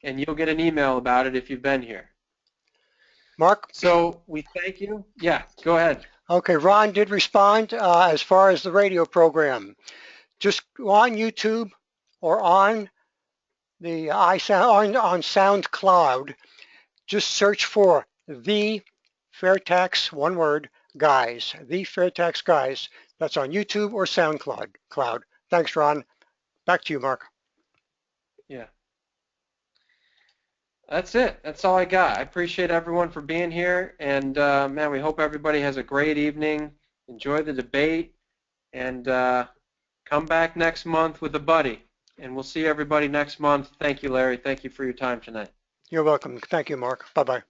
And you'll get an email about it if you've been here. Mark? So we thank you. Yeah, go ahead. Okay, Ron did respond as far as the radio program. Just go on YouTube or on the on SoundCloud. Just search for the Fair Tax, one word, Guys. The Fair Tax Guys. That's on YouTube or SoundCloud. Thanks, Ron. Back to you, Mark. Yeah. That's it. That's all I got. I appreciate everyone for being here, and man, we hope everybody has a great evening. Enjoy the debate, and come back next month with a buddy. And we'll see everybody next month. Thank you, Larry. Thank you for your time tonight. You're welcome. Thank you, Mark. Bye-bye.